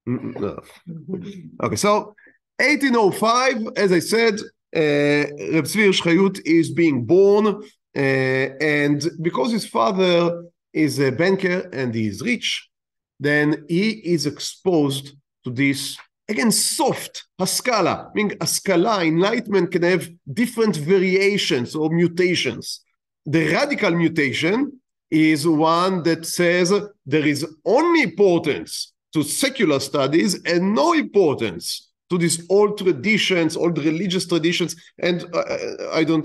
No. Okay, so 1805, as I said, Reb Tzvi Hirsch Chayut is being born, and because his father is a banker and he is rich, then he is exposed to this, again, soft haskala. Meaning haskala, enlightenment can have different variations or mutations. The radical mutation is one that says there is only importance to secular studies and no importance to these old traditions, old religious traditions. And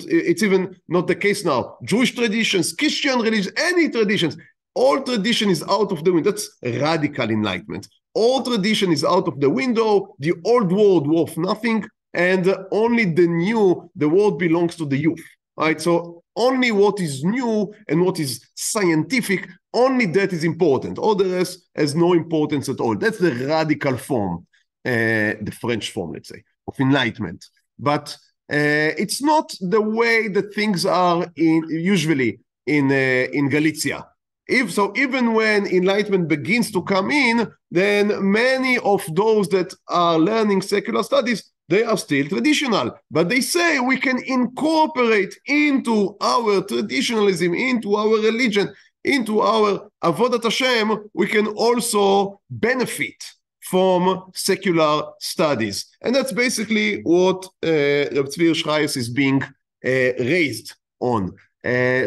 it's even not the case now. Jewish traditions, Christian religion, any traditions, all tradition is out of the window. That's radical enlightenment. All tradition is out of the window. The old world worth nothing, and only the new, the world belongs to the youth. Right? So only what is new and what is scientific, only that is important. All the rest has no importance at all. That's the radical form, the French form, let's say, of enlightenment. But it's not the way that things are usually in Galicia. Even when enlightenment begins to come in, then many of those that are learning secular studies, they are still traditional. But they say we can incorporate into our traditionalism, into our religion, into our avodat Hashem, we can also benefit from secular studies. And that's basically what Reb Tzvi Hirsch Chayes is being raised on.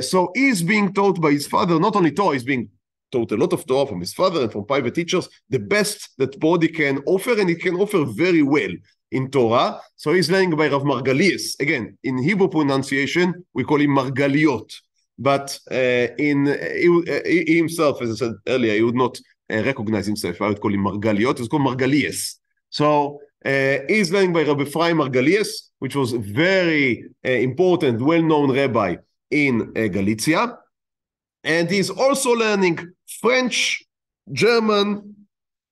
So he's being taught by his father, not only Torah, he's being taught a lot of Torah from his father and from private teachers, the best that body can offer, and it can offer very well in Torah. So he's learning by Rav Margalies. Again, in Hebrew pronunciation, we call him Margaliot. But he himself, as I said earlier, he would not recognize himself. I would call him Margaliot. It's called Margalies. So he's learning by Rabbi Ephraim Margalies, which was a very important, well-known rabbi in Galicia. And he's also learning French, German,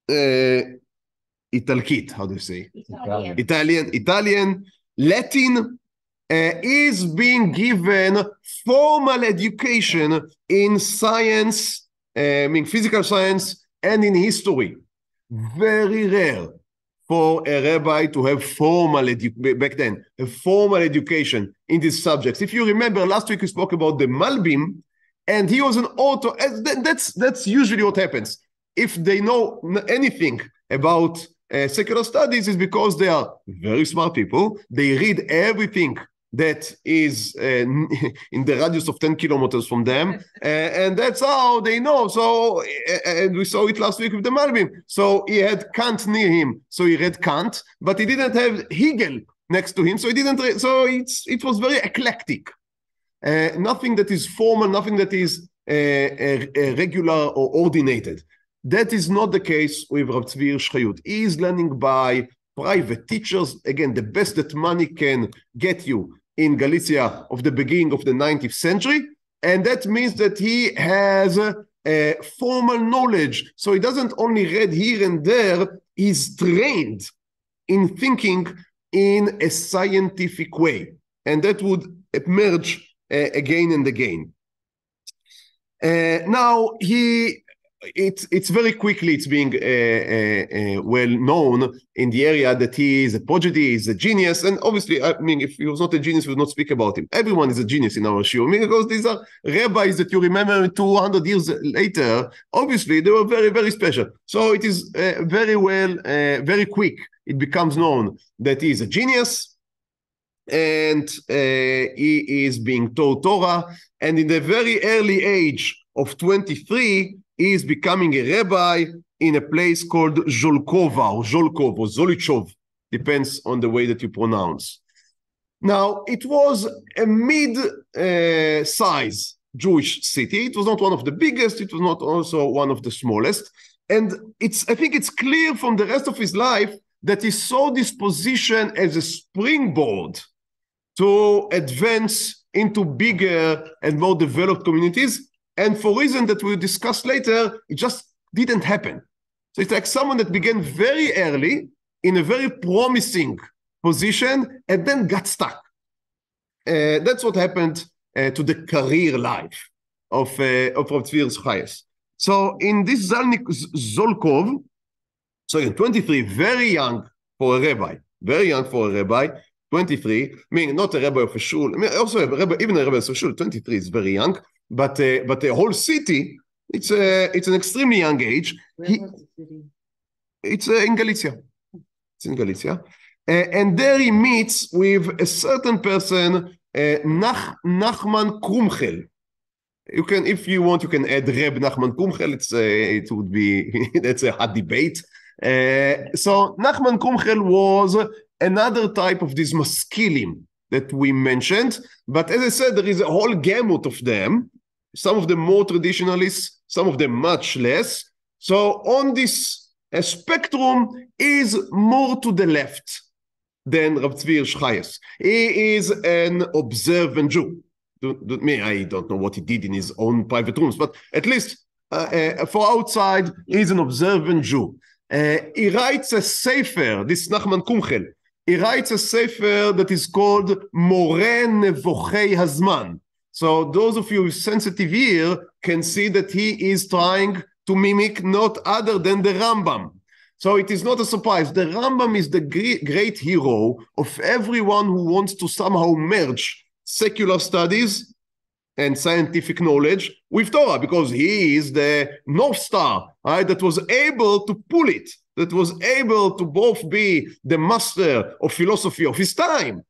Italkit, how do you say? Italian, Latin. Is being given formal education in science, physical science, and in history. Very rare for a rabbi to have formal education in these subjects. If you remember, last week we spoke about the Malbim, and he was an author. That's usually what happens. If they know anything about secular studies, is because they are very smart people. They read everything that is in the radius of 10 kilometers from them, and that's how they know. So, and we saw it last week with the Malbim. So he had Kant near him, so he read Kant, but he didn't have Hegel next to him, so he didn't read. So it was very eclectic. Nothing that is formal, nothing that is regular or ordinated. That is not the case with Reb Tzvi Hirsch Chayut. He is learning by private teachers, again, the best that money can get you in Galicia of the beginning of the 19th century. And that means that he has formal knowledge. So he doesn't only read here and there, he's trained in thinking in a scientific way. And that would emerge again and again. Now, it's very quickly, it's being well known in the area that he is a prodigy, he's a genius. And obviously, if he was not a genius, we would not speak about him. Everyone is a genius in our shiur. Because these are rabbis that you remember 200 years later. Obviously, they were very, very special. So it is very quick. It becomes known that he is a genius. And he is being taught Torah. And in the very early age of 23, he is becoming a rabbi in a place called Zholkova or Zholkov or Zolichov, depends on the way that you pronounce. Now, it was a mid-size Jewish city. It was not one of the biggest. It was not also one of the smallest. And I think it's clear from the rest of his life that he saw this position as a springboard to advance into bigger and more developed communities. And for reasons that we'll discuss later, it just didn't happen. So it's like someone that began very early in a very promising position and then got stuck. That's what happened to the career life of Reb Tzvi Hirsch Chayes. So in this Zolkov, So again, 23, very young for a rabbi. Very young for a rabbi. 23, meaning not a rabbi of a shul. I mean, also a rabbi, even a rabbi of a shul, 23 is very young. But the whole city, it's an extremely young age. Where was the city? It's in Galicia. It's in Galicia. And there he meets with a certain person, Nachman Krumchel. You can, if you want, you can add Reb Nachman Krumchel. It would be, that's a hot debate. So Nachman Krumchel was another type of these maskilim that we mentioned. But as I said, there is a whole gamut of them. Some of them more traditionalists, some of them much less. So on this spectrum is more to the left than Rav Tzvi Hirsch Chajes. He is an observant Jew. I don't know what he did in his own private rooms, but at least for outside, he's an observant Jew. He writes a sefer, this Nachman Krumchel. He writes a sefer that is called More Nevochei Hazman. So those of you with sensitive ear can see that he is trying to mimic not other than the Rambam. So it is not a surprise. The Rambam is the great hero of everyone who wants to somehow merge secular studies and scientific knowledge with Torah, because he is the North Star, right, that was able to pull it, that was able to both be the master of philosophy of his time,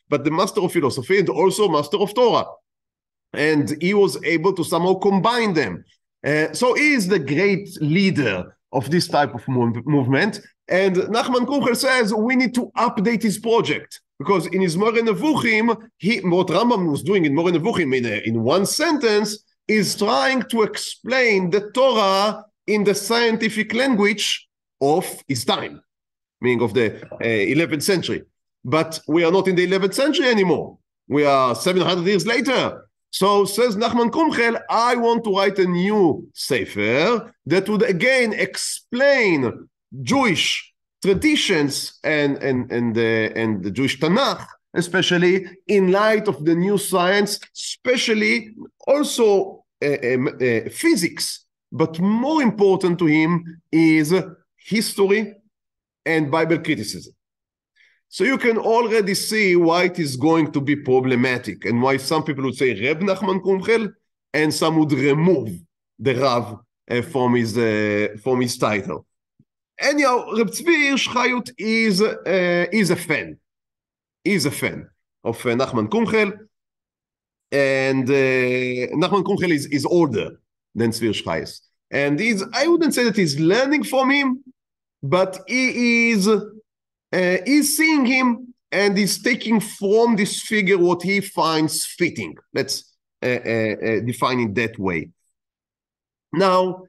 but the master of philosophy and also master of Torah. And he was able to somehow combine them. So he is the great leader of this type of movement. And Nachman Krumchel says we need to update his project, because in his More Nevuchim, what Rambam was doing in More Nevuchim in one sentence is trying to explain the Torah in the scientific language of his time, meaning of the 11th century. But we are not in the 11th century anymore. We are 700 years later. So says Nachman Krumchel, I want to write a new sefer that would again explain Jewish traditions and the Jewish Tanakh, especially in light of the new science, especially also physics. But more important to him is history and Bible criticism. So you can already see why it is going to be problematic and why some people would say Reb Nachman Krumchel and some would remove the Rav from his title. Anyhow, Reb Tzvi Hirsch Chayut is a fan. He's a fan of Nachman Krumchel, and Nachman Krumchel is older than Tzvi Hirsch Chajes. And I wouldn't say that he's learning from him, but he is seeing him and is taking from this figure what he finds fitting. Let's define it that way. Now,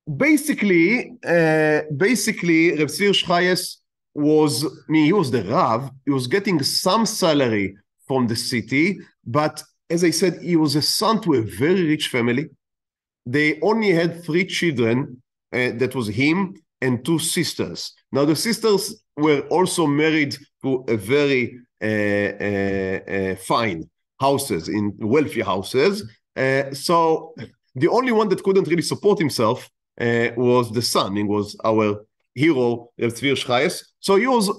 basically, Rav Tzvi Hirsch Chajes he was the Rav. He was getting some salary from the city, but as I said, he was a son to a very rich family. They only had 3 children. That was him and 2 sisters. Now, the sisters were also married to a very fine houses, in wealthy houses. So the only one that couldn't really support himself was the son. He was our hero, Rav Tzvi Hirsch Chajes. So he was,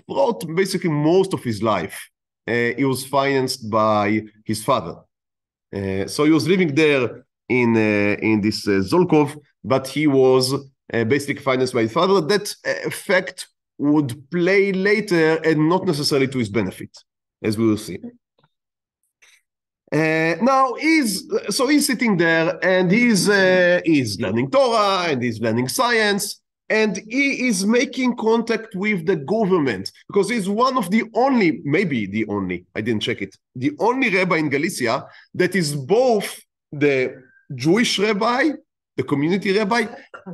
throughout basically most of his life, he was financed by his father. So he was living there in this Zolkov, but he was basically financed by his father. That effect would play later and not necessarily to his benefit, as we will see. Now he's sitting there and he's learning Torah and he's learning science, and he is making contact with the government, because he's one of the only, maybe the only, I didn't check it, the only rabbi in Galicia that is both the Jewish rabbi, the community rabbi,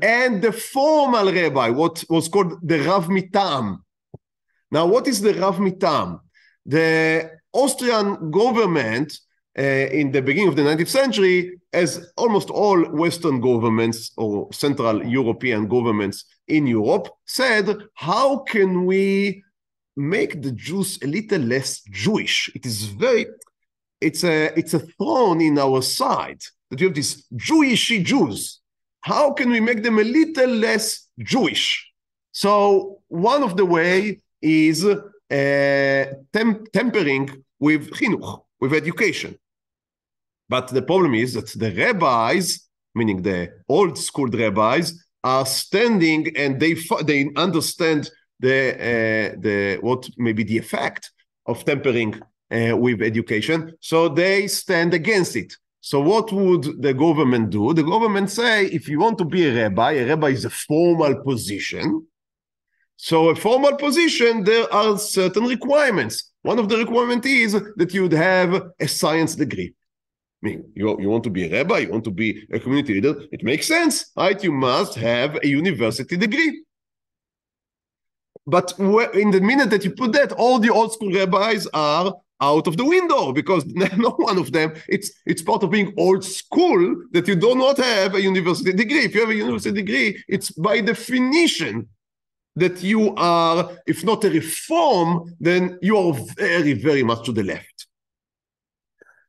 and the formal rabbi, what was called the Rav Mitam. Now, what is the Rav Mitam? The Austrian government in the beginning of the 19th century, as almost all Western governments or Central European governments in Europe, said, how can we make the Jews a little less Jewish? It's a thorn in our side that you have these Jewishy Jews. how can we make them a little less Jewish? So one of the way is tempering with chinuch, with education. But the problem is that the rabbis, meaning the old school rabbis, are standing and they understand the what may be the effect of tempering with education. So they stand against it. So what would the government do? The government say, if you want to be a rabbi is a formal position. So a formal position, there are certain requirements. One of the requirements is that you would have a science degree. I mean, you want to be a rabbi, you want to be a community leader, it makes sense, right? You must have a university degree. But in the minute that you put that, all the old school rabbis are out of the window, because no one of them, it's part of being old school that you do not have a university degree. If you have a university degree, it's by definition that you are, if not a reform, then you are very, very much to the left.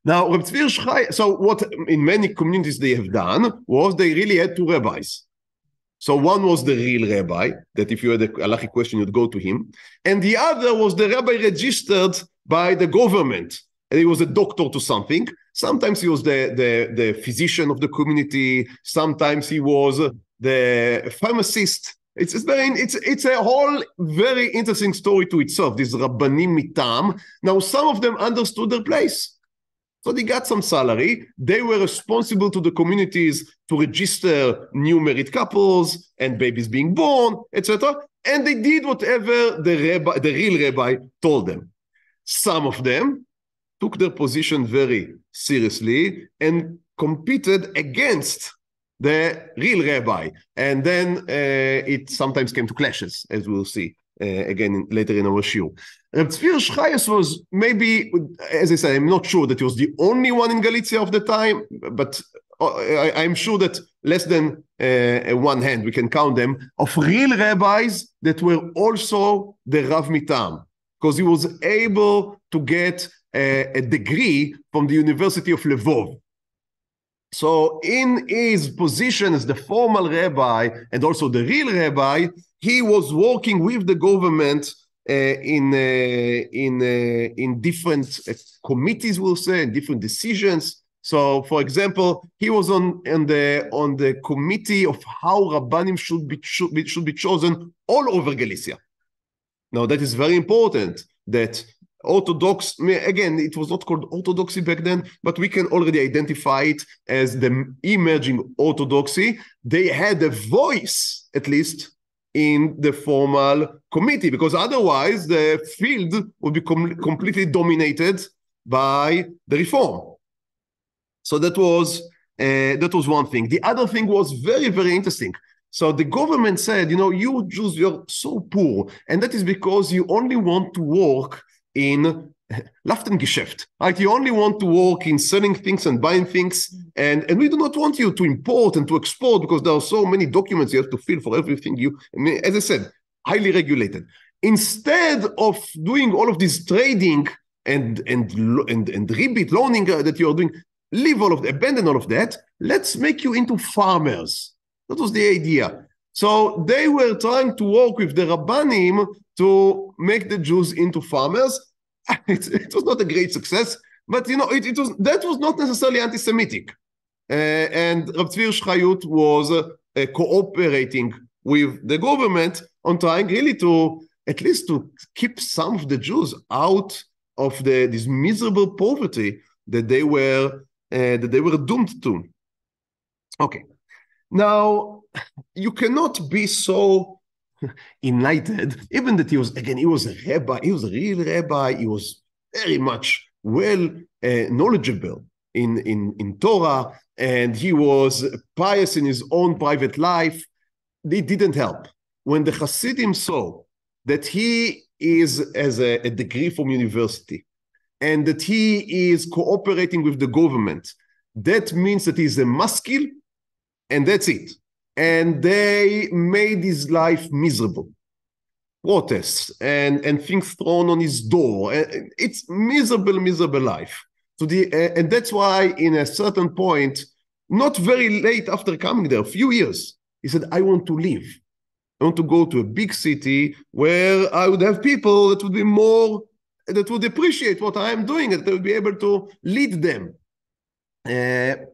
Now, Reb Tzvi Hirsch, so what in many communities they have done was they really had two rabbis. So one was the real rabbi, that if you had a halachic question, you'd go to him. And the other was the rabbi registered by the government. And he was a doctor to something. Sometimes he was the physician of the community. Sometimes he was the pharmacist. It's a whole very interesting story to itself, this rabbanim mitam. Now, some of them understood their place. So they got some salary. They were responsible to the communities to register new married couples and babies being born, etc. And they did whatever the real rabbi told them. Some of them took their position very seriously and competed against the real rabbi. And then it sometimes came to clashes, as we'll see again later in our shiur. Reb Tzvi Hirsch was maybe, as I said, I'm not sure that he was the only one in Galicia of the time, but I'm sure that less than one hand, we can count them, of real rabbis that were also the Rav Mitam, because he was able to get a degree from the University of Lvov. So in his position as the formal rabbi and also the real rabbi, he was working with the government in different committees, we'll say, and different decisions. So, for example, he was on the committee of how Rabbanim should be chosen all over Galicia. Now, that is very important. That Orthodox, again, it was not called Orthodoxy back then, but we can already identify it as the emerging Orthodoxy. They had a voice, at least, in the formal committee, because otherwise the field would be completely dominated by the reform. So that was one thing. The other thing was very, very interesting. So the government said, you Jews, you're so poor, and that is because you only want to work in Geschäft, right? You only want to work in selling things and buying things, and we do not want you to import and to export, because there are so many documents you have to fill for everything. As I said, highly regulated. Instead of doing all of this trading and rebate loaning that you are doing, abandon all of that. Let's make you into farmers. That was the idea. So they were trying to work with the Rabbanim to make the Jews into farmers. It was not a great success, but that was not necessarily anti-Semitic. And Reb Tzvi Hirsch was cooperating with the government on trying really to at least to keep some of the Jews out of this miserable poverty that they were doomed to. Okay, now you cannot be so enlightened, even that he was a rabbi, he was a real rabbi, he was very much knowledgeable in Torah, and he was pious in his own private life. They didn't help. When the Hasidim saw that he has a degree from university and that he is cooperating with the government, that means that he's a maskil, and that's it. And they made his life miserable. Protests and things thrown on his door. It's miserable life. And that's why in a certain point, not very late after coming there, a few years, he said, I want to leave. I want to go to a big city where I would have people that would be more, that would appreciate what I am doing, and they would be able to lead them. And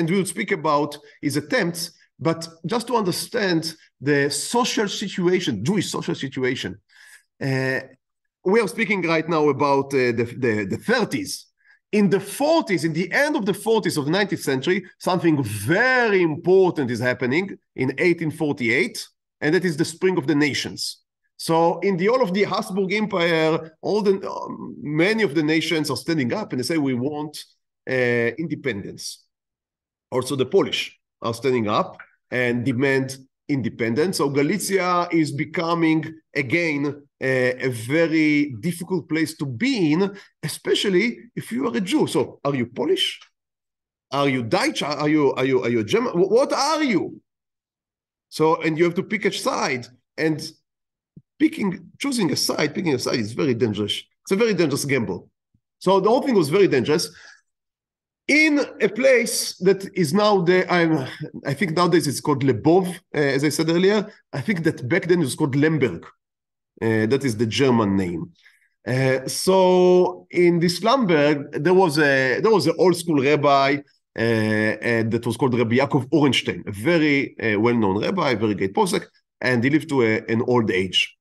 we would speak about his attempts, but just to understand the social situation, Jewish social situation. We are speaking right now about the 30s. In the 40s, in the end of the 40s of the 19th century, something very important is happening in 1848, and that is the spring of the nations. So in the whole of the Habsburg Empire, many of the nations are standing up and they say, we want independence. Also the Polish are standing up and demand independence. So Galicia is becoming, again, a very difficult place to be in, especially if you are a Jew. So are you Polish? Are you Dutch? Are you German? What are you? So, and you have to pick a side, and choosing a side, picking a side is very dangerous. It's a very dangerous gamble. So the whole thing was very dangerous. In a place that is now I think nowadays it's called Lebov, as I said earlier. I think that back then it was called Lemberg. That is the German name. So in this Lemberg, there was an old school rabbi that was called Rabbi Yaakov Orenstein, a very well-known rabbi, very great posek, and he lived to an old age.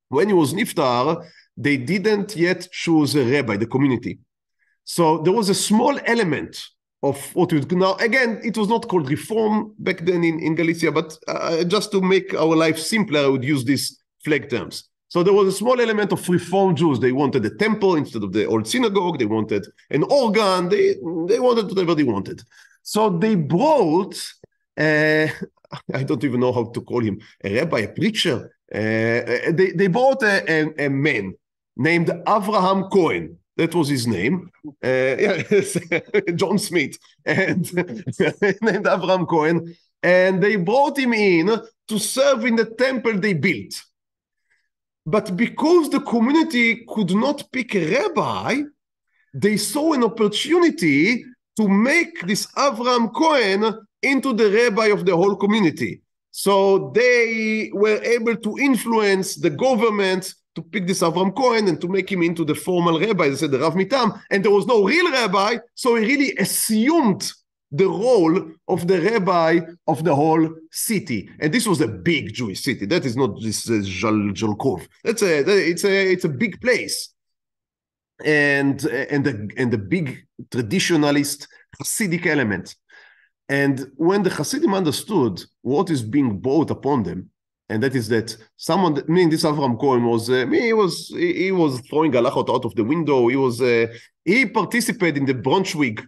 When he was niftar, they didn't yet choose a rabbi, the community. So there was a small element of what we would now, again, it was not called reform back then in Galicia, but just to make our life simpler, I would use these flag terms. So there was a small element of Reform Jews. They wanted a temple instead of the old synagogue. They wanted an organ. They wanted whatever they wanted. So they brought, I don't even know how to call him, a rabbi, a preacher. They brought a man named Avraham Cohen. That was his name. John Smith. And named Avraham Cohen. And they brought him in to serve in the temple they built. But because the community could not pick a rabbi, they saw an opportunity to make this Avraham Cohen into the rabbi of the whole community. So they were able to influence the government to pick this Avraham Cohen and to make him into the formal rabbi, they said the Rav Mitam, and there was no real rabbi, so he really assumed the role of the rabbi of the whole city. And this was a big Jewish city. That is not this Zhalkov. It's a big place. And the big traditionalist Hasidic element. And when the Hasidim understood what is being brought upon them, and that is that someone, this Avraham Cohen was, he was throwing halachot out of the window. He participated in the Braunschweig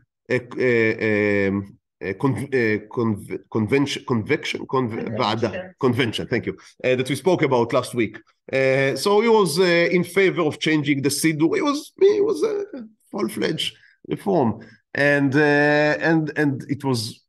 convention, thank you, that we spoke about last week. So he was in favor of changing the Siddur. He was a full-fledged reform, and it was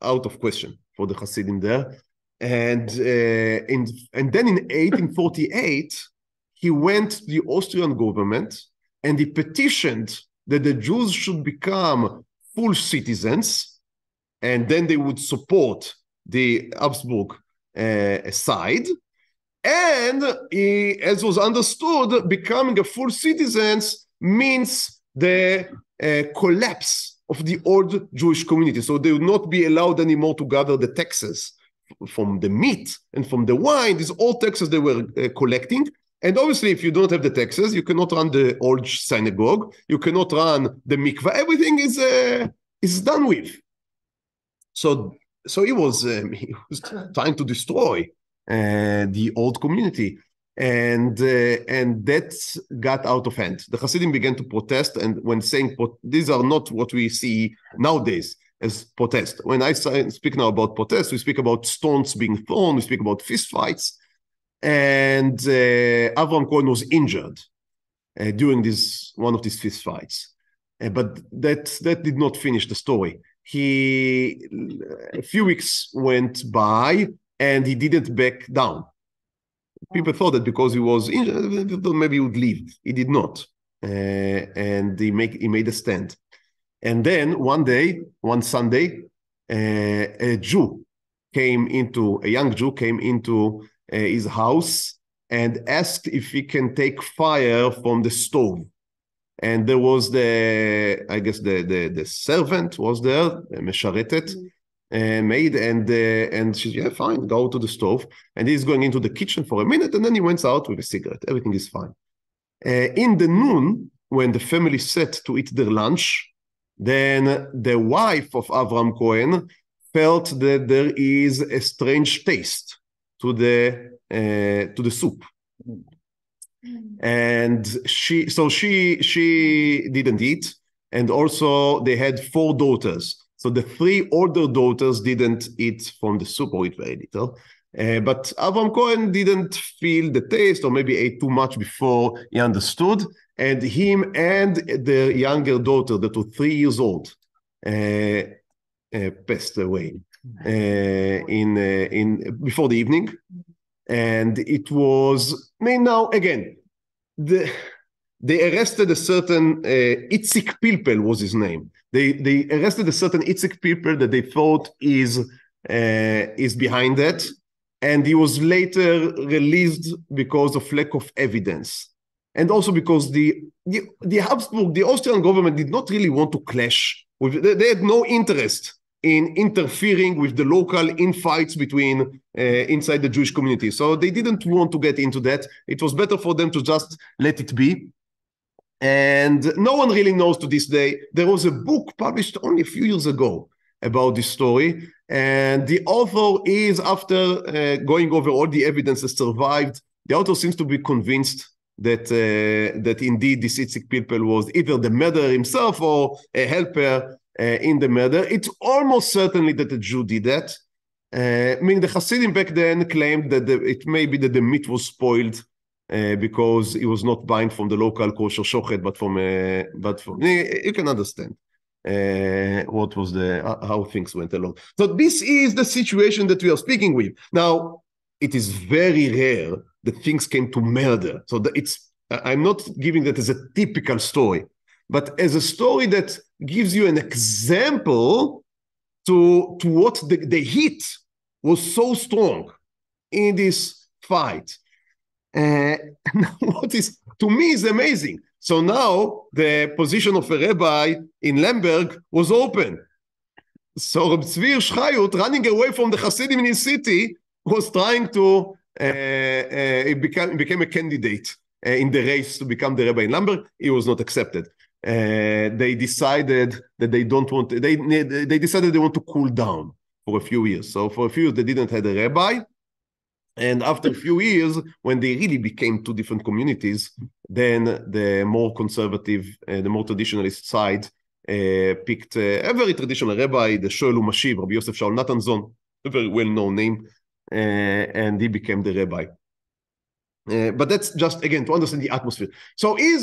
out of question for the Hasidim there. And then in 1848, he went to the Austrian government and he petitioned that the Jews should become full citizens, and then they would support the Habsburg side. And as was understood, becoming a full citizen means the collapse of the old Jewish community. So they would not be allowed anymore to gather the taxes from the meat and from the wine, these old taxes they were collecting. And obviously, if you don't have the taxes, you cannot run the old synagogue, you cannot run the mikveh, everything is done with. So he was trying to destroy the old community. And that got out of hand. The Hasidim began to protest, and when saying these are not what we see nowadays as protest. When I speak now about protest, we speak about stones being thrown, we speak about fist fights. And Avraham Cohen was injured during one of these fist fights. But that did not finish the story. A few weeks went by and he didn't back down. People thought that because he was injured, maybe he would leave. He did not. And he made a stand. And then one Sunday, a young Jew came into his house and asked if he can take fire from the stove. And there was the servant was there, mesharetet, maid, and she said, yeah, fine, go to the stove. And he's going into the kitchen for a minute, and then he went out with a cigarette. Everything is fine. In the noon, when the family sat to eat their lunch, then the wife of Avram Cohen felt that there is a strange taste to the soup. And she didn't eat, and also they had 4 daughters. So the 3 older daughters didn't eat from the soup, or eat very little. But Avram Cohen didn't feel the taste, or maybe ate too much before he understood. And him and the younger daughter, that was 3 years old, passed away before the evening. And it was, now again, they arrested a certain Itzik Pilpel was his name. They arrested a certain Itzik Pilpel that they thought is behind that, and he was later released because of lack of evidence, and also because the Habsburg, the Austrian government, did not really want to clash with. They had no interest in interfering with the local infights between inside the Jewish community. So they didn't want to get into that. It was better for them to just let it be. And no one really knows to this day. There was a book published only a few years ago about this story. And the author is, after going over all the evidence that survived, the author seems to be convinced that indeed this Itzik Pilpel was either the murderer himself or a helper in the murder. It's almost certainly that a Jew did that. The Hasidim back then claimed that it may be that the meat was spoiled because it was not buying from the local kosher shochet, but from you can understand what was how things went along. So this is the situation that we are speaking with. Now, it is very rare that things came to murder. So I'm not giving that as a typical story, but as a story that gives you an example to what the heat was so strong in this fight. What is, to me, is amazing. So now the position of a rabbi in Lemberg was open. So Reb Tzvi Hirsch Chayut, running away from the Hasidim in his city, was trying to, he became a candidate in the race to become the rabbi in Lemberg. He was not accepted. They decided that they decided they want to cool down for a few years. So for a few years, they didn't have a rabbi. And after a few years, when they really became 2 different communities, then the more conservative, the more traditionalist side picked a very traditional rabbi, the Shoel Umashiv, Rabbi Yosef Shaul Natanzon, a very well-known name, and he became the rabbi. But that's just, again, to understand the atmosphere. So he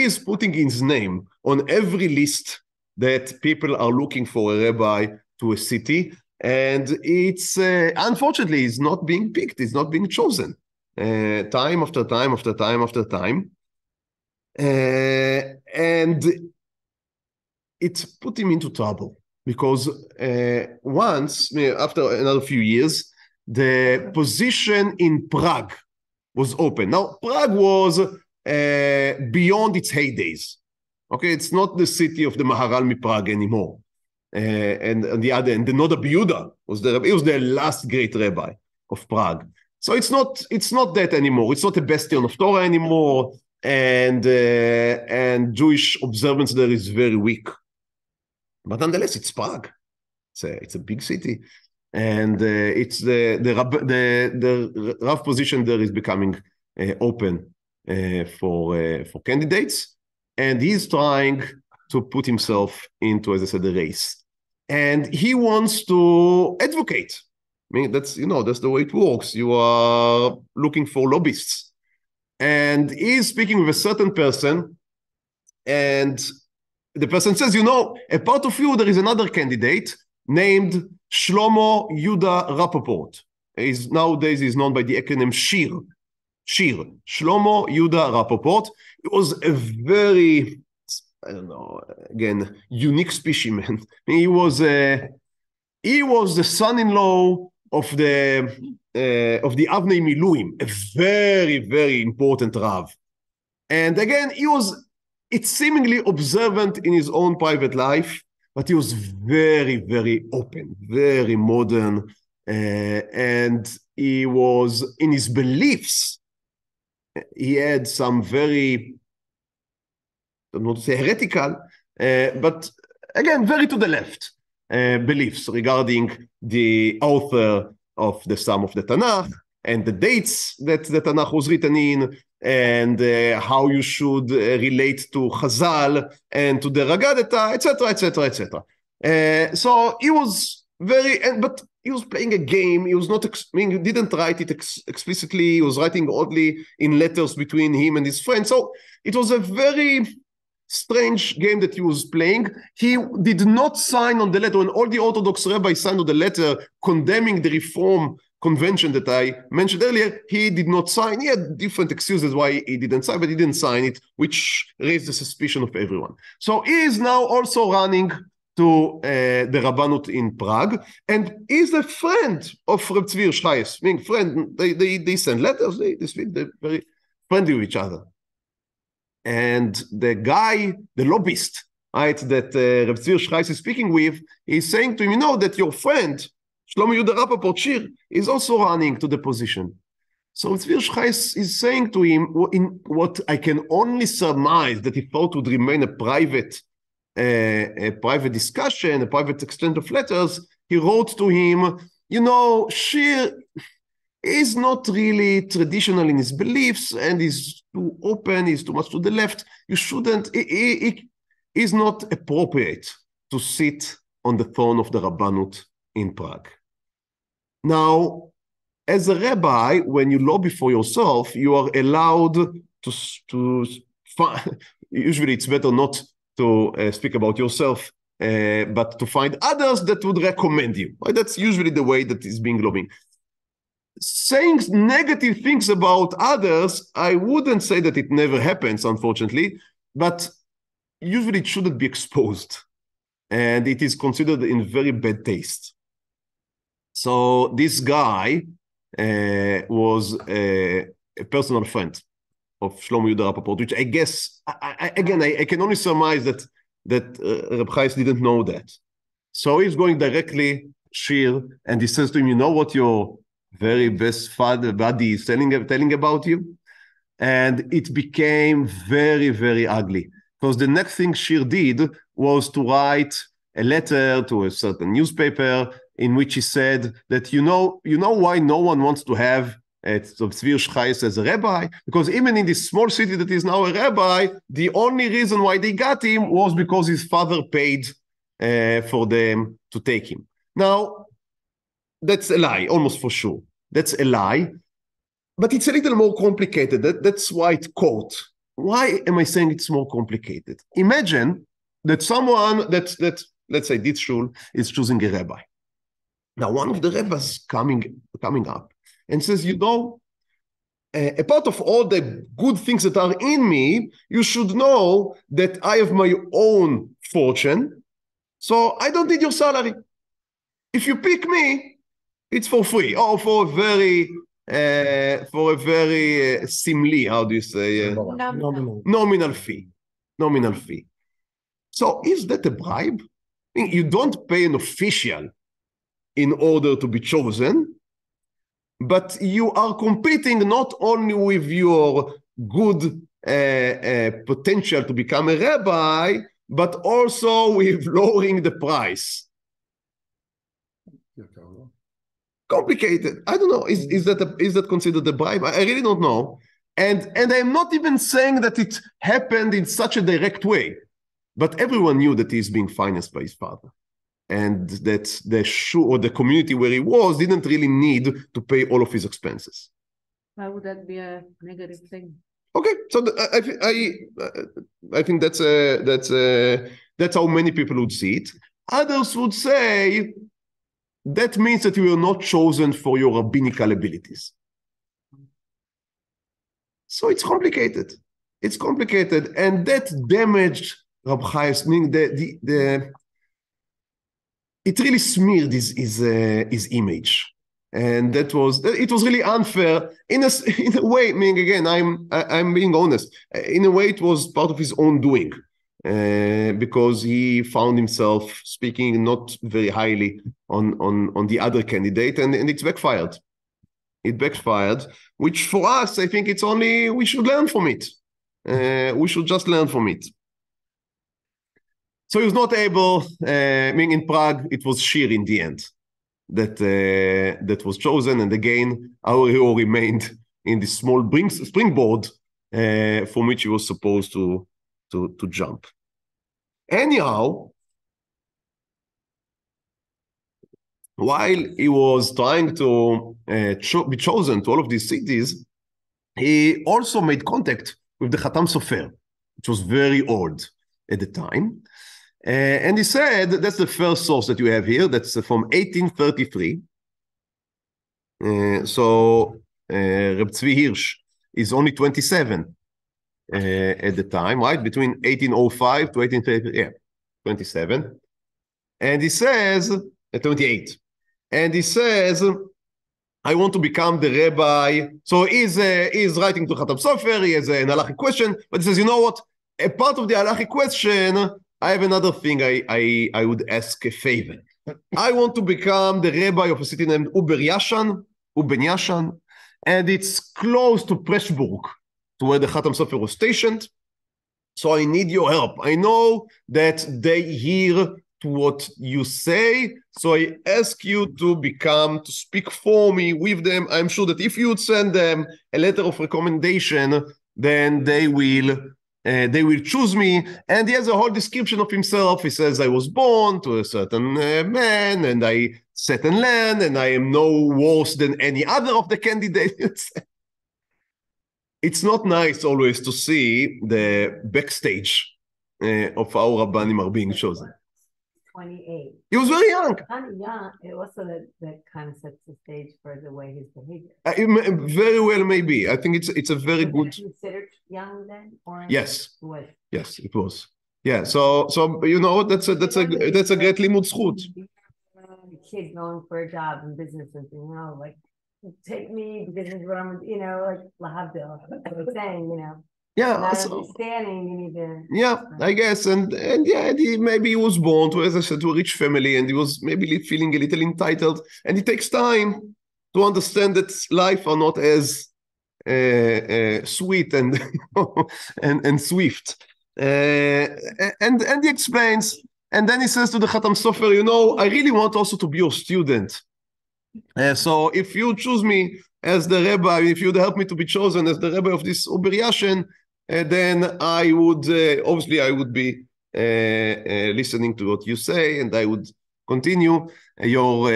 is putting his name on every list that people are looking for a rabbi to a city. And it's, unfortunately, it's not being picked. It's not being chosen. Time after time after time after time. And it put him into trouble. Because once, after another few years, the position in Prague was open. Now, Prague was beyond its heydays. Okay, it's not the city of the Maharalmi Prague anymore. And on the other end, the Noda Biuda was the last great rabbi of Prague. So it's not that anymore. It's not a bastion of Torah anymore, and Jewish observance there is very weak. But nonetheless, it's Prague. It's a big city, and it's the Rav position there is becoming open for candidates, and he's trying to put himself into, as I said, the race. And he wants to advocate. I mean, that's the way it works. You are looking for lobbyists. And he's speaking with a certain person, and the person says, a part of you, there is another candidate named Shlomo Yuda Rapoport. Nowadays he's known by the acronym SHIR. Shlomo Yuda Rapoport. He was a very I don't know, again, unique specimen. He was the son-in-law of the Avnei Miluim, a very, very important Rav. And again, it's seemingly observant in his own private life, but he was very, very open, very modern, and he was, in his beliefs, he had some very, I don't want to say heretical, but again, very to the left beliefs regarding the author of the Psalm of the Tanakh and the dates that the Tanakh was written in, and how you should relate to Chazal and to the Ragadeta, etc., etc., etc. So he was but he was playing a game. He was not, he didn't write it explicitly. He was writing oddly in letters between him and his friends. So it was a very strange game that he was playing. He did not sign on the letter, and all the Orthodox rabbis signed on the letter condemning the Reform convention that I mentioned earlier. He did not sign. He had different excuses why he didn't sign, but he didn't sign it, which raised the suspicion of everyone. So he is now also running to the Rabbanut in Prague, and he's a friend of Reb Tzvi Chajes. Meaning friend, they send letters, they speak, they're very friendly with each other. And the guy, the lobbyist, right, that Reb Tzvi Chajes is speaking with, is saying to him, you know that your friend, Shlomo Yehuda Rapaport Shir, is also running to the position. So Tzvi Chajes is saying to him, in what I can only surmise that he thought would remain a private discussion, a private exchange of letters, he wrote to him, you know, Shir is not really traditional in his beliefs, and is too open, is too much to the left. You shouldn't, it is not appropriate to sit on the throne of the Rabbanut in Prague. Now, as a rabbi, when you lobby for yourself, you are allowed to usually it's better not to speak about yourself, but to find others that would recommend you. Right? That's usually the way that is being lobbying. Saying negative things about others, I wouldn't say that it never happens, unfortunately, but usually it shouldn't be exposed, and it is considered in very bad taste. So this guy was a personal friend of Shlomo Yehuda Rapaport, which I guess, I can only surmise that Reb Chajes didn't know that. So he's going directly Shir, and he says to him, you know what your very best buddy is telling about you? And it became very, very ugly, because the next thing Shir did was to write a letter to a certain newspaper in which he said that, you know why no one wants to have Tzvi Chajes as a rabbi? Because even in this small city that is now a rabbi, the only reason why they got him was because his father paid for them to take him. Now, that's a lie, almost for sure. That's a lie, but it's a little more complicated. That's why it's caught. Why am I saying it's more complicated? Imagine that someone that let's say this shul is choosing a rabbi. Now, one of the rabbis coming up and says, you know, a part of all the good things that are in me, you should know that I have my own fortune, so I don't need your salary. If you pick me, it's for free, or for a very simli, how do you say? Nominal fee. So is that a bribe? I mean, you don't pay an official in order to be chosen, but you are competing not only with your good potential to become a rabbi, but also with lowering the price. Complicated. I don't know. Is that considered a bribe? I really don't know. And I'm not even saying that it happened in such a direct way, but everyone knew that he's being financed by his father, and that the shul or the community where he was didn't really need to pay all of his expenses. Why would that be a negative thing? Okay, so I think that's how many people would see it. Others would say that means that you were not chosen for your rabbinical abilities. So it's complicated. And that damaged Rab Chayes, meaning it really smeared his image. And it was really unfair in a way. I mean, again, I'm being honest. In a way, it was part of his own doing, because he found himself speaking not very highly on the other candidate, and it's backfired. It backfired, which for us, I think it's only we should learn from it. We should just learn from it. So he was not able. I mean, in Prague, it was Shir in the end that was chosen, and again our hero remained in this small springboard from which he was supposed to jump. Anyhow, while he was trying to be chosen to all of these cities, he also made contact with the Khatam Sofer, which was very old at the time. And he said, that's the first source that you have here, that's from 1833. So Reb Tzvi Hirsch is only 27 at the time, right? Between 1805 to 1833, yeah, 27. And he says, 28. And he says, I want to become the rabbi. So he's writing to Khatam Sofer, he has an halachic question, but he says, you know what? A part of the halachic question, I have another thing I would ask a favor. I want to become the rabbi of a city named Uben Yashan, and it's close to Pressburg, to where the Khatam Sofer was stationed. So I need your help. I know that they hear to what you say, so I ask you to speak for me with them. I'm sure that if you would send them a letter of recommendation, then they will choose me. And he has a whole description of himself. He says, I was born to a certain man, and I sat and learned, and I am no worse than any other of the candidates. It's not nice always to see the backstage of how Rabbanim are being chosen. 28. He was very young. Kind of young. It also that kind of sets the stage for the way his behavior. Very well, maybe. I think it's a very good. Considered young then, or yes, was? Yes, it was. Yeah. So you know that's a great limud zchut. A kid going for a job in business and like take me because this is what I'm, like lahavdil. Like saying, Yeah, not understanding, you need to. Yeah, I guess, and yeah, maybe he was born to, as I said, to a rich family, and he was maybe feeling a little entitled, and it takes time to understand that life are not as sweet and and swift, and he explains, and then he says to the Khatam Sofer, I really want also to be your student, so if you choose me as the rabbi, if you'd help me to be chosen as the rabbi of this Uben Yashan, then I would, obviously I would be listening to what you say, and I would continue your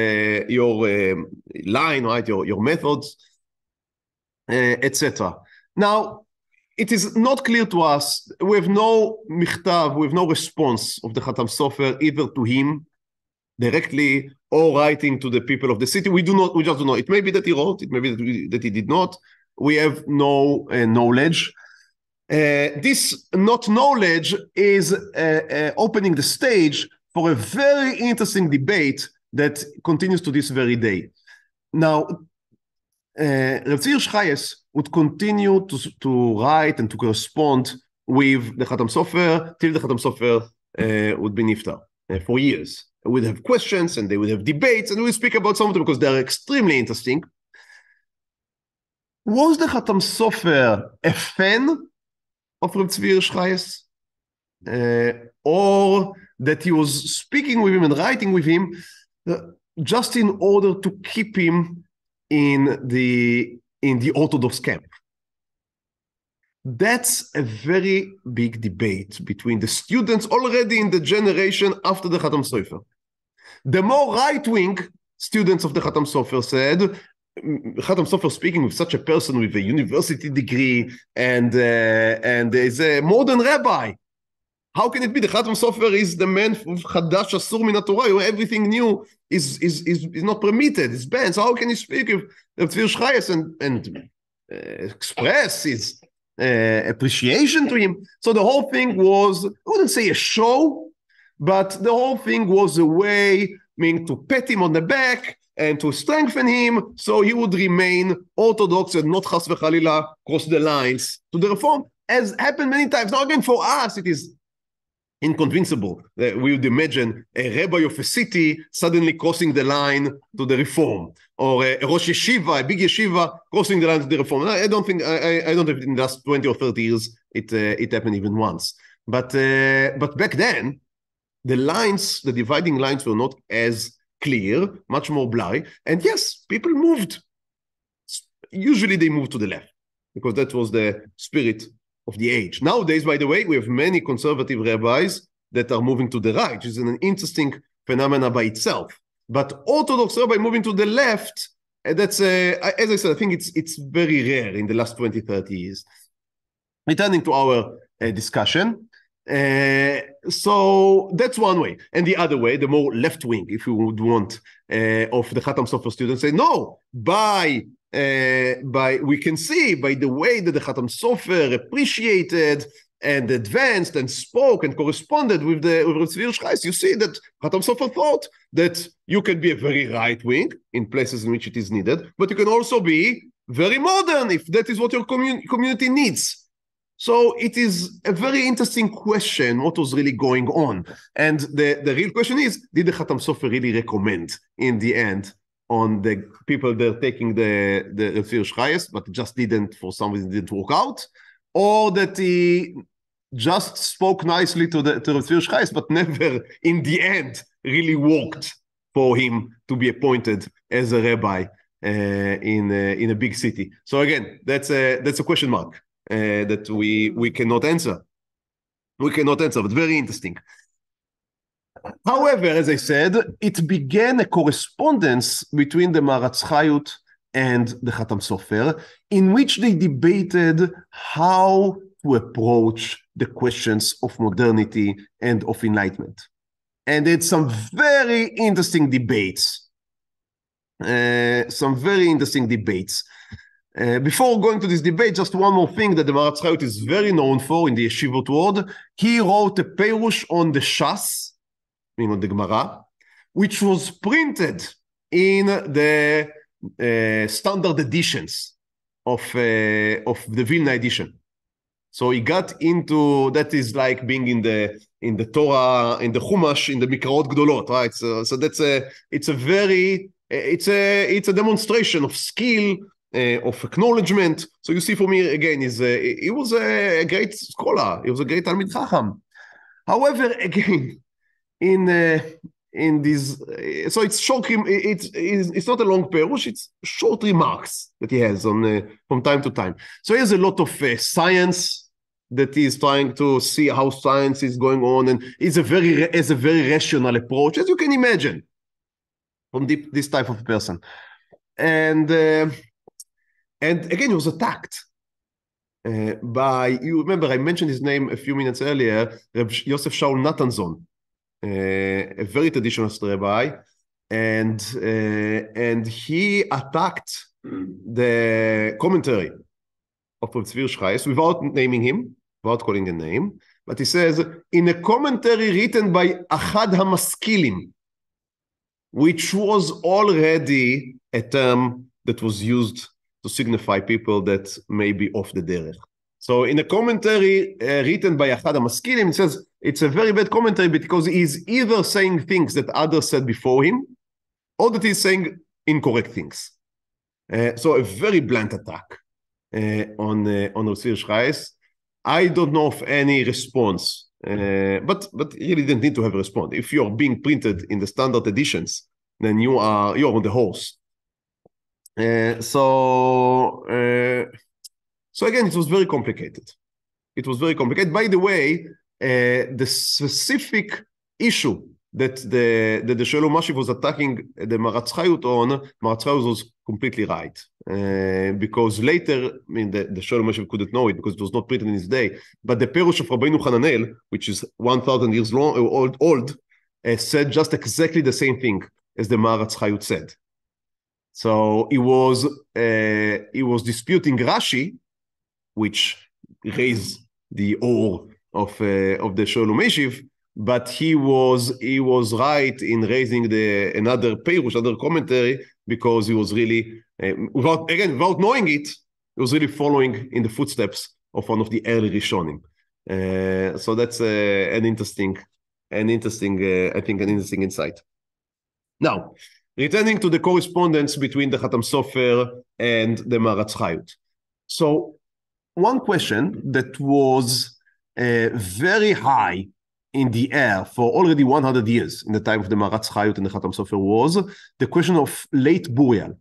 line, right, your methods, etc. Now, it is not clear to us, we have no מכתב, we have no response of the Khatam Sofer, either to him directly or writing to the people of the city. We just don't know. It may be that he wrote, it may be that he did not. We have no knowledge. This not knowledge is opening the stage for a very interesting debate that continues to this very day. Now, Reb Tzvi Chajes would continue to write and to correspond with the Khatam Sofer till the Khatam Sofer would be niftar for years. We'd have questions and they would have debates, and we'll speak about some of them because they're extremely interesting. Was the Khatam Sofer a fan of Reb Tzvi Chajes? Or that he was speaking with him and writing with him just in order to keep him in the Orthodox camp? That's a very big debate between the students already in the generation after the Khatam Sofer. The more right-wing students of the Khatam Sofer said, Khatam Sofer speaking with such a person with a university degree and is a modern rabbi. How can it be? The Khatam Sofer is the man of Chadash Asur Min HaTorah. Everything new is not permitted, it's banned. So how can you speak of Tzvi Chajes and express his appreciation to him. So the whole thing was, I wouldn't say a show, but the whole thing was a way, to pat him on the back and to strengthen him so he would remain Orthodox and not chas v'chalila cross the lines to the reform, as happened many times. Now again, for us, it is inconvincible. We would imagine a rabbi of a city suddenly crossing the line to the reform, or a Rosh Yeshiva, a big yeshiva, crossing the line to the reform. I don't think in the last 20 or 30 years it happened even once. But back then, the dividing lines were not as clear, much more blurry. And yes, people moved. Usually they moved to the left because that was the spirit of the age. Nowadays, by the way, we have many conservative rabbis that are moving to the right, which is an interesting phenomenon by itself. But Orthodox rabbi moving to the left, that's, as I said, I think it's very rare in the last 20, 30 years. Returning to our discussion, so that's one way. And the other way, the more left wing, if you would want, of the Chatam Sofer students say, no, we can see by the way that the Chatam Sofer appreciated and advanced and spoke and corresponded with Hirsch, you see that Chatam Sofer thought that you can be a very right wing in places in which it is needed, but you can also be very modern if that is what your community needs. So it is a very interesting question, what was really going on. And the real question is, did the Chatam Sofer really recommend in the end on the people that are taking the Chajes, but just didn't, for some reason, didn't work out? Or that he just spoke nicely to Chajes, but never in the end really worked for him to be appointed as a rabbi in a big city. So again, that's a question mark. That we cannot answer. We cannot answer, but very interesting. However, as I said, it began a correspondence between the Maharatz Chayut and the Chatam Sofer, in which they debated how to approach the questions of modernity and of enlightenment. And it's some very interesting debates. Before going to this debate, just one more thing that the Maharatz Chayut is very known for in the yeshivot world. He wrote a perush on the Shas, meaning the Gemara, which was printed in the standard editions of the Vilna edition. So he got into, that is like being in the Torah, in the Chumash, in the Mikraot Gdolot, right? So that's it's a demonstration of skill, of acknowledgement. So you see, for me again, he was a great scholar. He was a great Talmid Chacham. However, again, in this, so it's short. It's not a long perush. It's short remarks that he has on from time to time. So he has a lot of science that he's trying to see how science is going on, and it's a very rational approach, as you can imagine, from this type of person. And again, he was attacked by, you remember, I mentioned his name a few minutes earlier, Reb Yosef Shaul Natanzon, a very traditionalist rabbi, and he attacked the commentary of Reb Tzvi Chajes without naming him, without calling a name, but he says, in a commentary written by Achad HaMaskilim, which was already a term that was used to signify people that may be off the derech. So in a commentary written by Achad HaMaskilim, it says it's a very bad commentary because he's either saying things that others said before him, or that he's saying incorrect things. So a very blunt attack on Hirsch Chajes. I don't know of any response, but you really didn't need to have a response. If you're being printed in the standard editions, then you're on the horse. So again, it was very complicated. By the way, the specific issue that the Shalom Mashiv was attacking the Maharatz Chayut on, Maharatz Chayut was completely right. Because later, I mean, the Shalom Mashiv couldn't know it because it was not printed in his day, but the Perush of Rabbeinu Hananel, which is 1,000 years old, said just exactly the same thing as the Maharatz Chayut said. So he was disputing Rashi, which raise the ore of the Sholem Eshiv, but he was right in raising another Perush, another commentary, because he was really, without knowing it, he was really following in the footsteps of one of the early Rishonim. So that's an interesting insight. Now, returning to the correspondence between the Chatam Sofer and the Maharatz Chayot. So, one question that was very high in the air for already 100 years in the time of the Maharatz Chayot and the Chatam Sofer was the question of late burial.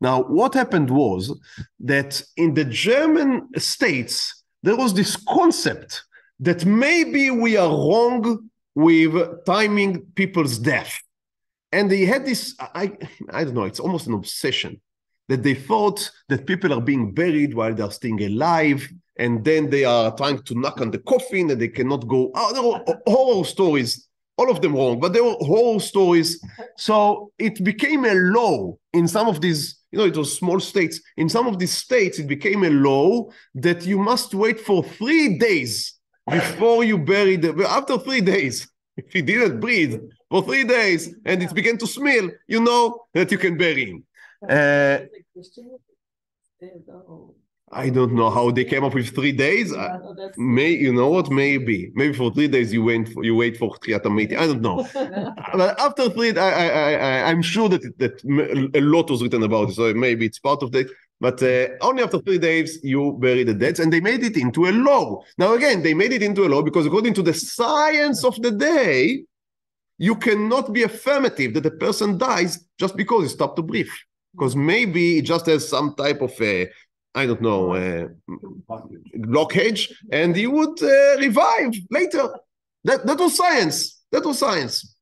Now, what happened was that in the German states, there was this concept that maybe we are wrong with timing people's death. And they had this, I don't know, it's almost an obsession, that they thought that people are being buried while they're still alive, and then they are trying to knock on the coffin and they cannot go out. There were horror stories, all of them wrong, but there were horror stories. So it became a law in some of these, it was small states. In some of these states, it became a law that you must wait for 3 days before you bury them. After 3 days, if he didn't breathe for 3 days and it began to smell, you know that you can bury him. I don't know how they came up with 3 days. You know what? Maybe for 3 days you wait for Tchiyat HaMetim. I don't know. But after 3, I'm sure that a lot was written about it. So maybe it's part of that. But only after 3 days you bury the dead, and they made it into a law. Now again, they made it into a law because according to the science of the day, you cannot be affirmative that a person dies just because he stopped to breathe. Because maybe it just has some type of blockage, and he would revive later. That was science. That was science.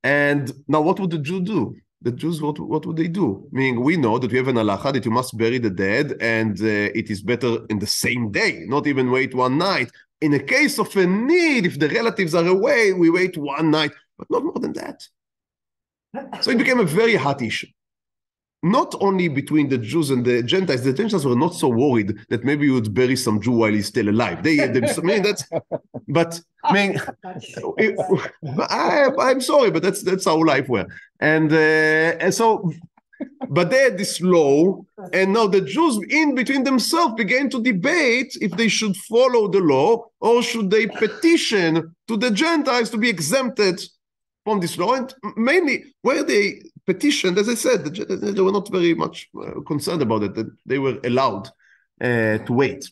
And now what would the Jew do? The Jews, what would they do? Meaning, we know that we have an halacha that you must bury the dead, and it is better in the same day, not even wait one night. In a case of a need, if the relatives are away, we wait one night, but not more than that. So it became a very hot issue. Not only between the Jews and the Gentiles were not so worried that maybe you would bury some Jew while he's still alive. I'm sorry, but that's how life were. And so, but they had this law, and now the Jews in between themselves began to debate if they should follow the law or should they petition to the Gentiles to be exempted from this law. And mainly where they petitioned, as I said, they were not very much concerned about it, that they were allowed to wait.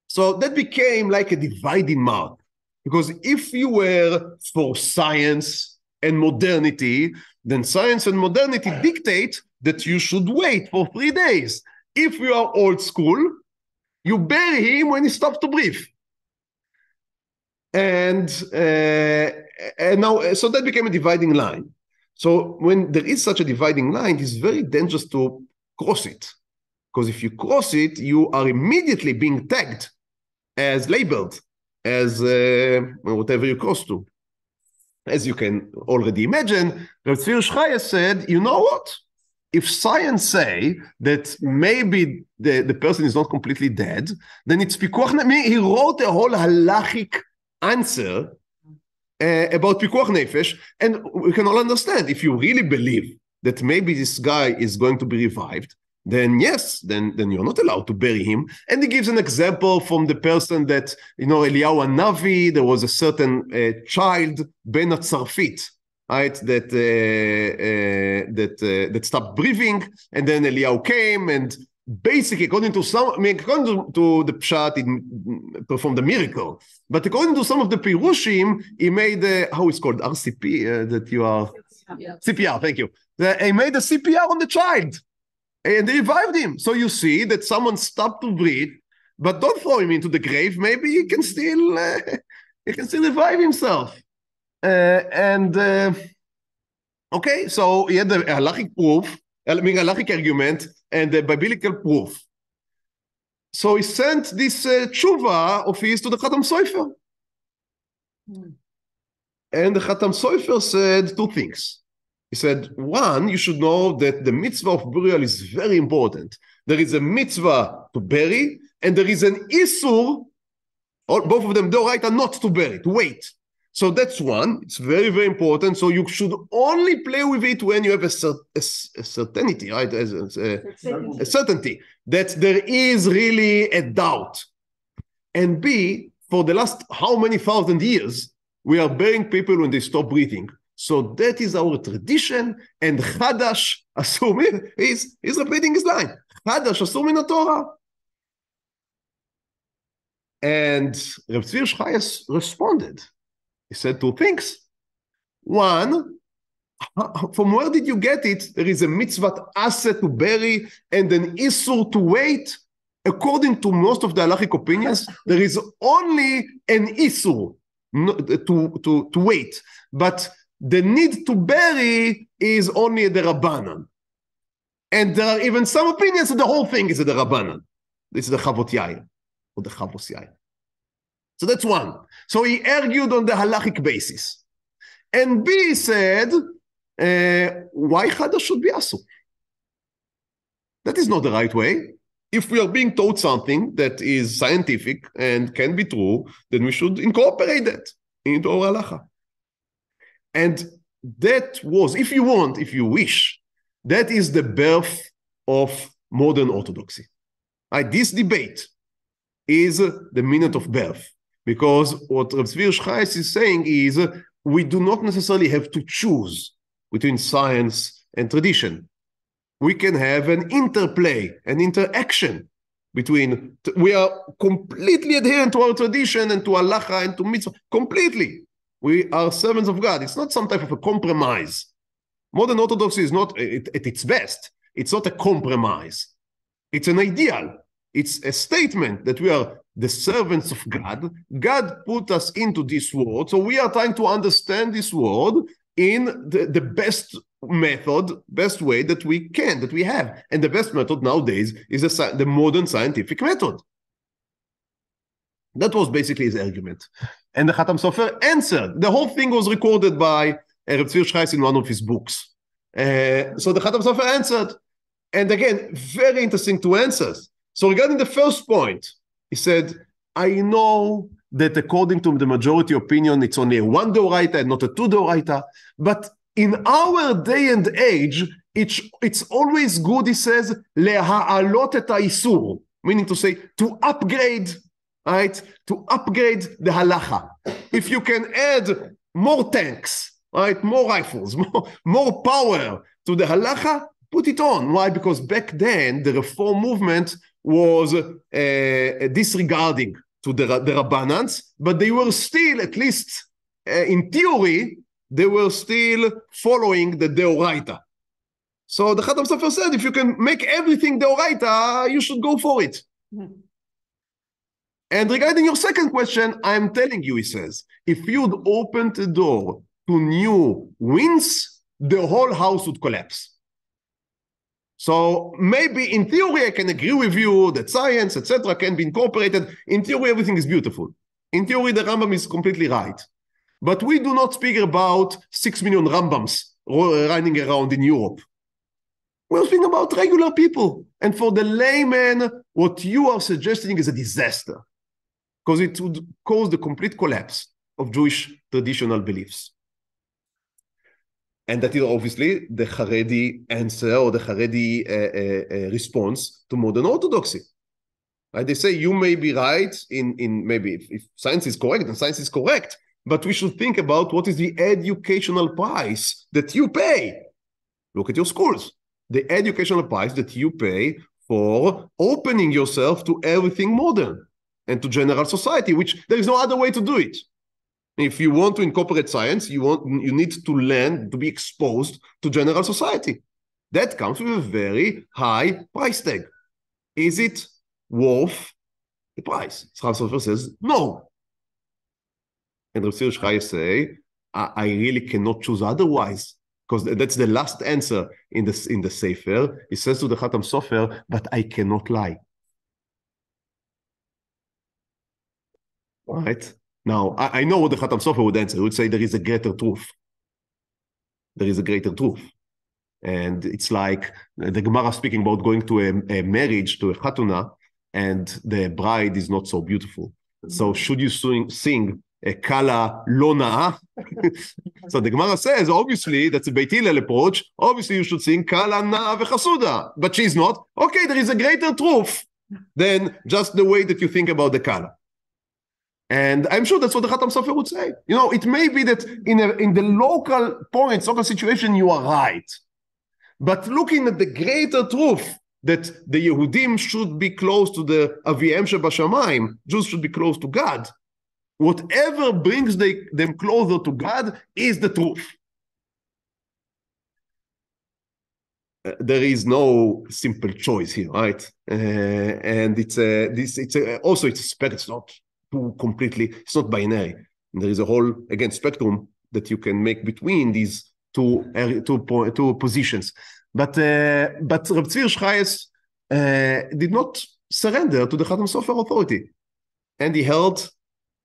So that became like a dividing mark, because if you were for science and modernity, then science and modernity dictate that you should wait for 3 days. If you are old school, you bury him when he stops to breathe. And now, so that became a dividing line. So when there is such a dividing line, it's very dangerous to cross it. Because if you cross it, you are immediately being tagged as labeled, as whatever you cross to. As you can already imagine, Chajes said, you know what? If science say that maybe the person is not completely dead, then it's pikuach. He wrote a whole halachic answer about pikuach nefesh, and we can all understand, if you really believe that maybe this guy is going to be revived, then yes, then you're not allowed to bury him. And he gives an example from the person that, Eliyahu Hanavi, there was a certain child, Ben Atzarfit, right, that stopped breathing, and then Eliyahu came, and basically, according to the Pshat, he performed a miracle. But according to some of the Pirushim, he made how it's called, RCP, that you are... CPR, thank you. He made a CPR on the child. And they revived him. So you see that someone stopped to breathe, but don't throw him into the grave. Maybe he can still revive himself. Okay, so he had the halachic proof, halachic argument, and the biblical proof. So he sent this tshuva of his to the Chatam Sofer. And the Chatam Sofer said 2 things. He said, 1, you should know that the mitzvah of burial is very important. There is a mitzvah to bury, and there is an isur, both of them deoraita, not to bear it, wait. So that's one, it's very, very important. So you should only play with it when you have a certainty, right? A certainty that there is really a doubt. And B, for the last how many thousand years, we are burying people when they stop breathing. So that is our tradition, and Chadash assuming is repeating his line. Chadash assuming the Torah. And Reb Tzvi Chajes responded. He said two things. One, from where did you get it? There is a mitzvah aseh to bury and an isur to wait. According to most of the halachic opinions, there is only an isur to wait. But the need to bury is only a derabanan. And there are even some opinions that the whole thing is a derabanan. This is the Chavot or the Chavos Yair. So that's one. So he argued on the halachic basis. And B said, why Chadash should be asur? That is not the right way. If we are being taught something that is scientific and can be true, then we should incorporate that into our halacha. And that was, if you want, if you wish, that is the birth of modern Orthodoxy. This debate is the minute of birth, because what Reb Tzvi Chajes is saying is we do not necessarily have to choose between science and tradition. We can have an interplay, an interaction between, we are completely adherent to our tradition and to halacha and to mitzvah, completely. We are servants of God. It's not some type of a compromise. Modern Orthodoxy is not, at its best, it's not a compromise. It's an ideal. It's a statement that we are the servants of God. God put us into this world, so we are trying to understand this world in the best method, best way that we can, that we have. And the best method nowadays is the modern scientific method. That was basically his argument. And the Chatam Sofer answered. The whole thing was recorded by Reb Tzvi Chajes in one of his books. So the Chatam Sofer answered. And again, very interesting two answers. So regarding the first point, he said, I know that according to the majority opinion, it's only a one deoraita and not a two deoraita. But in our day and age, it's always good, he says, leha'alot et ha'isur, meaning to say, to upgrade, right? To upgrade the halacha. If you can add more tanks, right? More rifles, more power to the halacha, put it on. Why? Because back then, the reform movement was disregarding to the Rabbanans, but they were still, at least in theory, they were still following the Deoraita. So the Chatam Sofer said, if you can make everything Deoraita, you should go for it. Mm-hmm. And regarding your second question, I'm telling you, he says, if you'd open the door to new winds, the whole house would collapse. So maybe in theory, I can agree with you that science, etc., can be incorporated. In theory, everything is beautiful. In theory, the Rambam is completely right. But we do not speak about 6 million Rambams running around in Europe. We're speaking about regular people. And for the layman, what you are suggesting is a disaster, because it would cause the complete collapse of Jewish traditional beliefs. And that is obviously the Haredi answer or the Haredi response to modern Orthodoxy. Right? They say you may be right in maybe if science is correct, then science is correct. But we should think about what is the educational price that you pay. Look at your schools. The educational price that you pay for opening yourself to everything modern and to general society, which there is no other way to do it. If you want to incorporate science, you need to learn to be exposed to general society. That comes with a very high price tag. Is it worth the price? Sofer says no. And Reb Tzvi Chajes say, I really cannot choose otherwise, because that's the last answer in the Sefer. He says to the Chatam Sofer, but I cannot lie. Right? Now, I know what the Chatam Sofer would answer. He would say there is a greater truth. There is a greater truth. And it's like the Gemara speaking about going to a marriage, to a Chatuna, and the bride is not so beautiful. So should you sing Kala Lo Na'a? So the Gemara says, obviously, that's a Beit Hillel approach. Obviously, you should sing Kala Na'a V'Chasuda. But she's not. Okay, there is a greater truth than just the way that you think about the Kala. And I'm sure that's what the Khatam Sofer would say. You know, it may be that in the local points, local situation, you are right. But looking at the greater truth, that the Yehudim should be close to the Avihem Shebashamayim, Jews should be close to God. Whatever brings them closer to God is the truth. There is no simple choice here, right? And it's also a spectrum. It's not too completely. It's not binary. There is a whole spectrum that you can make between these two positions. But Reb Tzvi Chajes did not surrender to the Chatam Sofer authority, and he held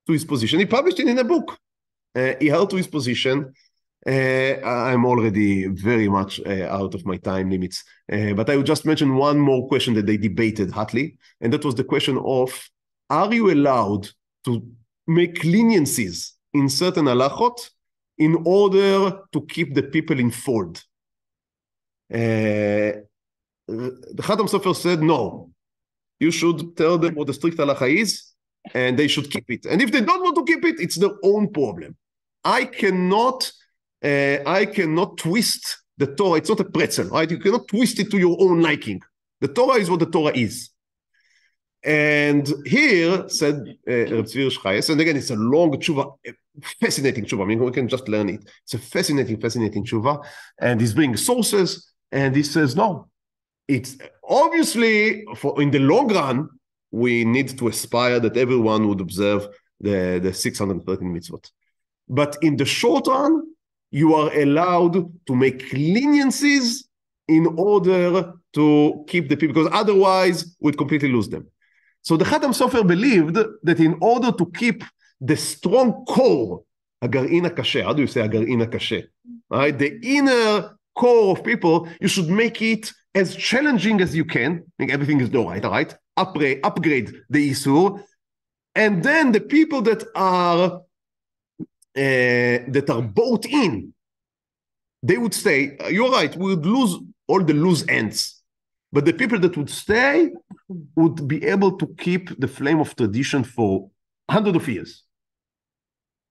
to his position. He published it in a book. He held to his position. I'm already very much out of my time limits, but I will just mention one more question that they debated hotly, and that was the question of, are you allowed to make leniencies in certain halachot in order to keep the people informed? The Chatam Sofer said, no, you should tell them what the strict halacha is, and they should keep it. And if they don't want to keep it, it's their own problem. I cannot twist the Torah. It's not a pretzel, right? You cannot twist it to your own liking. The Torah is what the Torah is. And here, said Reb Tzvi Chajes, and again, it's a long tshuva, fascinating tshuva. I mean, we can just learn it. It's a fascinating tshuva. And he's bringing sources, and he says, no, it's obviously, in the long run, we need to aspire that everyone would observe the 613 mitzvot. But in the short run, you are allowed to make leniencies in order to keep the people, because otherwise we'd completely lose them. So the Chatam Sofer believed that in order to keep the strong core, הגרעין הקשה, how do you say הגרעין הקשה? Right? The inner core of people, you should make it as challenging as you can. I think everything is right, all right? Upgrade the Isur. And then the people that are bought in, they would stay. You're right, we would lose all the loose ends. But the people that would stay would be able to keep the flame of tradition for hundreds of years.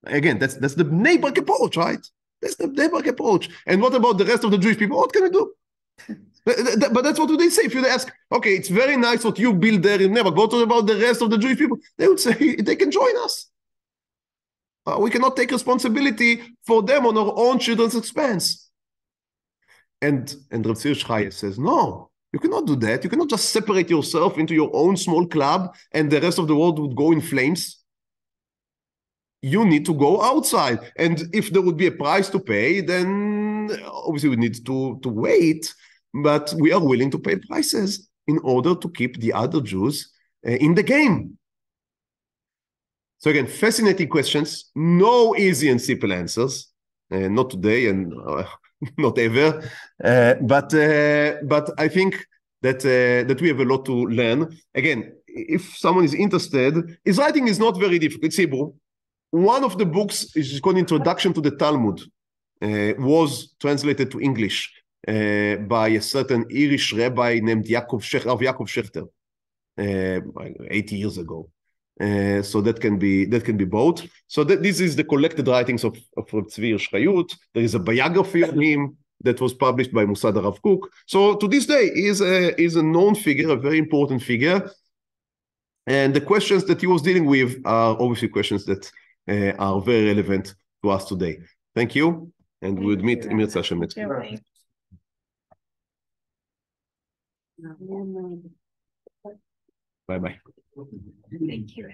Again, that's the Bnei Brak approach, right? That's the Bnei Brak approach. And what about the rest of the Jewish people? What can we do? But that's what they say. If you ask, okay, it's very nice what you build there in Bnei Brak, but what about the rest of the Jewish people? They would say they can join us. We cannot take responsibility for them on our own children's expense. And Reb Tzvi Chajes says, no, you cannot do that. You cannot just separate yourself into your own small club and the rest of the world would go in flames. You need to go outside. And if there would be a price to pay, then obviously we need to wait, but we are willing to pay prices in order to keep the other Jews in the game. So again, fascinating questions, no easy and simple answers, not today and not ever, but I think that we have a lot to learn. Again, if someone is interested, his writing is not very difficult. It's Hebrew. One of the books is called Introduction to the Talmud, was translated to English by a certain Irish rabbi named Yaakov Shechter, 80 years ago. So that can be bought. So this is the collected writings of Reb Tzvi Hirsch. There is a biography of him that was published by Musad Harav Kook. So to this day, he is a known figure, a very important figure. And the questions that he was dealing with are obviously questions that are very relevant to us today. Thank you, and we'll meet in Mirza Hashem next week. Bye-bye. Thank you.